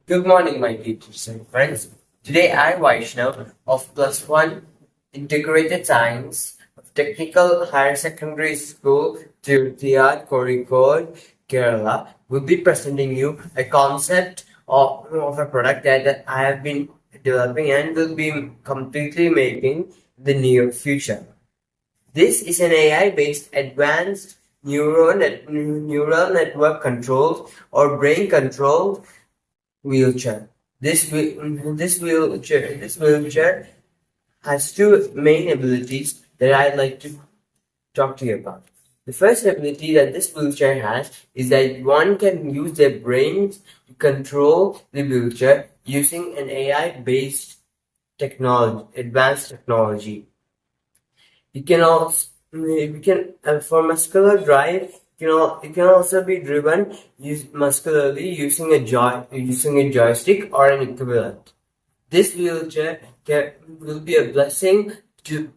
Good morning, my teachers and friends. Today I, Vaishnav, of Plus One Integrated Science of Technical Higher Secondary School, Thiruthiyad, Kozhikode, Kerala, will be presenting you a concept of a product that I have been developing and will be completely making the near future. This is an AI-based advanced neural network controlled or brain controlled wheelchair. This wheelchair has two main abilities that I'd like to talk to you about. The first ability that this wheelchair has is that one can use their brains to control the wheelchair using an AI-based technology, advanced technology. For muscular drive, it can also be driven muscularly using a joystick or an equivalent. This wheelchair will be a blessing to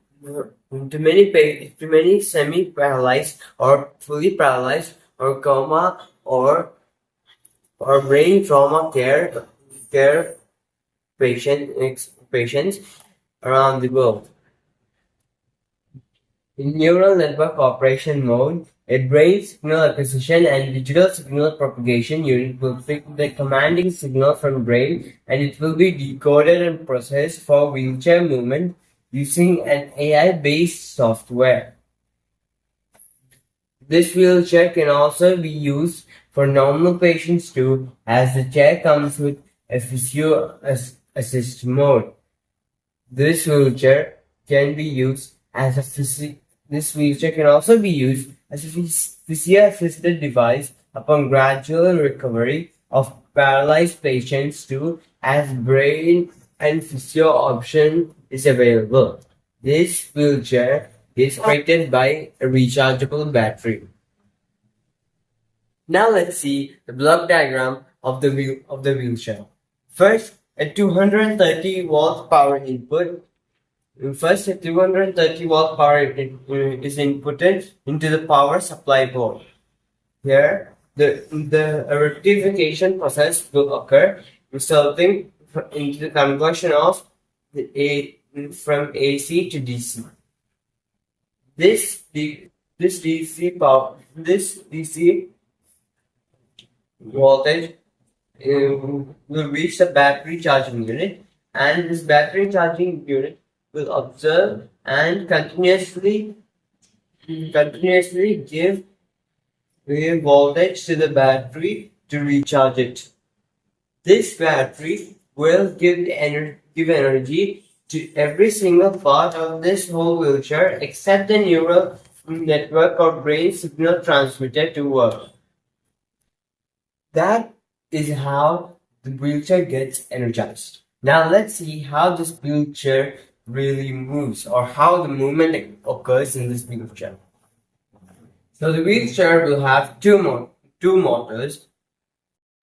many semi-paralyzed or fully paralyzed or coma or brain trauma care patients around the world. In neural network operation mode, a brain signal acquisition and digital signal propagation unit will pick the commanding signal from brain and it will be decoded and processed for wheelchair movement using an AI-based software. This wheelchair can also be used for normal patients too, as the chair comes with a physio assist mode. This wheelchair can be used as a This wheelchair can also be used as a physio-assisted device upon gradual recovery of paralyzed patients too, as brain and physio option is available. This wheelchair is operated by a rechargeable battery. Now let's see the block diagram of the wheelchair. First, a 230 volt power input. First, a 230 volt power is inputted into the power supply board. Here, the rectification process will occur, resulting into the conversion of from AC to DC. This DC voltage will reach the battery charging unit, and this battery charging unit will observe and continuously give voltage to the battery to recharge it. This battery will give energy to every single part of this whole wheelchair except the neural network or brain signal transmitter to work. That is how the wheelchair gets energized. Now let's see how this wheelchair really moves, or how the movement occurs in this wheelchair. So the wheelchair will have two motors,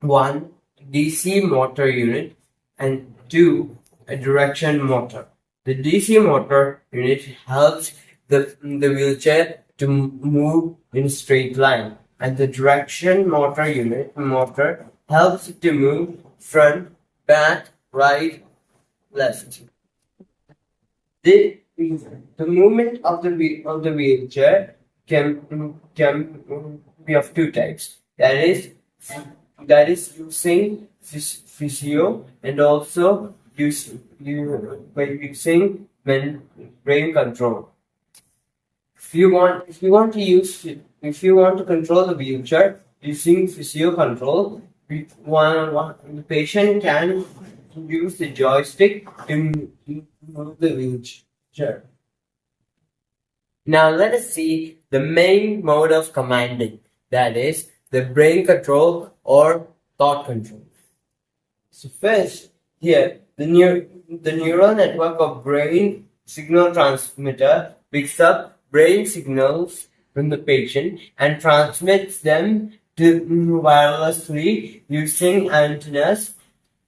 one DC motor unit and two a direction motor. The DC motor unit helps the wheelchair to move in a straight line, and the direction motor helps it to move front, back, right, left. The movement of the wheelchair can be of two types. That is using physio and also by using brain control. If you want to control the wheelchair using physio control, the patient can use the joystick to move the wheelchair. Now let us see the main mode of commanding, that is the brain control or thought control. So first, here the neural network of brain signal transmitter picks up brain signals from the patient and transmits them to wirelessly using antennas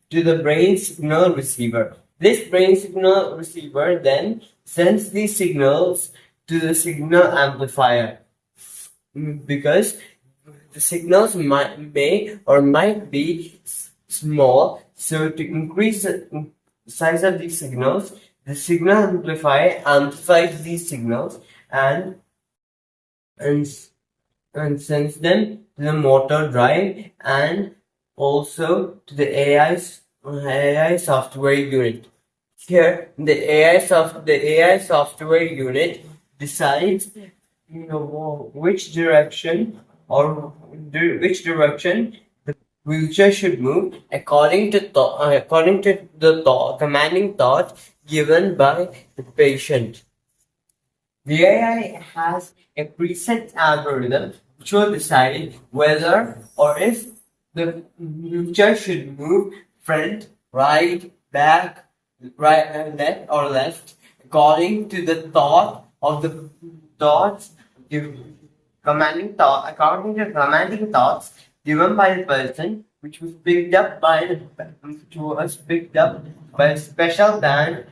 to the brain signal receiver. This brain signal receiver then sends these signals to the signal amplifier, because the signals might be small. So to increase the size of these signals, the signal amplifier amplifies these signals and and and sends them to the motor drive and also to the AI software unit. Here, the AI software unit decides, which direction or which direction the wheelchair should move according to the commanding thought given by the patient. The AI has a preset algorithm which will decide whether or if the wheelchair should move front, right, back, left, or left according to the thought of the thoughts according to commanding thoughts given by the person, which was picked up by a special band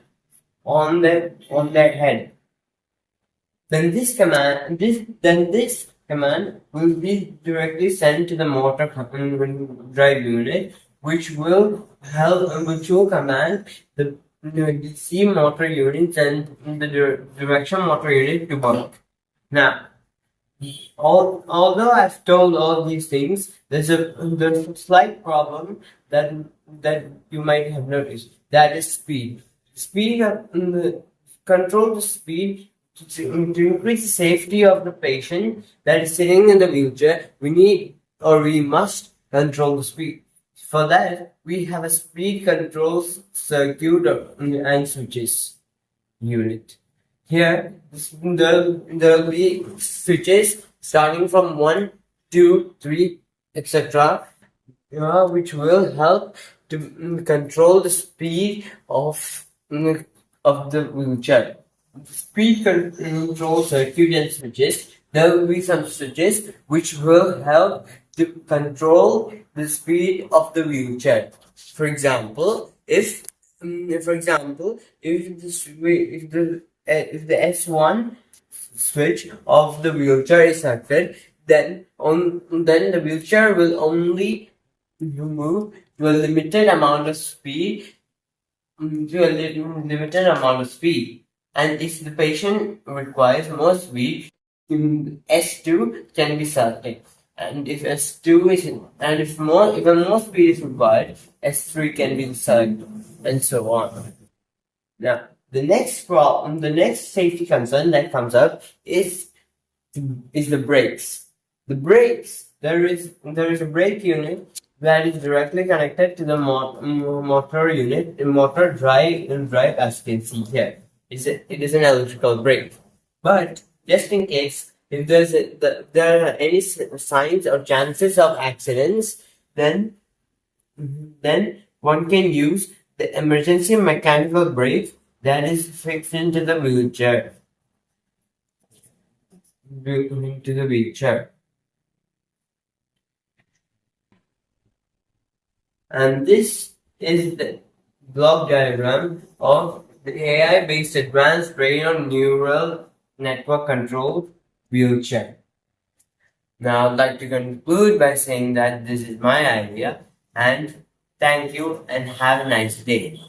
on their head. Then this command will be directly sent to the motor drive unit, which will command the DC motor unit and the direction motor unit to work. Now, although I've told all these things, there's a slight problem that you might have noticed. That is speed. Control the speed to increase the safety of the patient that is sitting in the wheelchair. We must control the speed. For that, we have a speed control circuit and switches unit. Here, there will be switches starting from 1, 2, 3, etc., which will help to control the speed of the wheelchair. Speed control circuit and switches. There will be some switches which will help to control the speed of the wheelchair. For example, if the S1 switch of the wheelchair is selected, then the wheelchair will only move to a limited amount of speed. And if the patient requires more speed, S2 can be selected. And if even more speed is required, S3 can be selected, and so on. Now, the next safety concern that comes up is the brakes. The brakes. There is a brake unit that is directly connected to the motor unit, motor drive, as you can see here. It is an electrical brake. But just in case, if there are any signs or chances of accidents, then one can use the emergency mechanical brake that is fixed into the wheelchair. And this is the block diagram of the AI-based advanced brain neural network controlled wheelchair. Now, I'd like to conclude by saying that this is my idea, and thank you and have a nice day.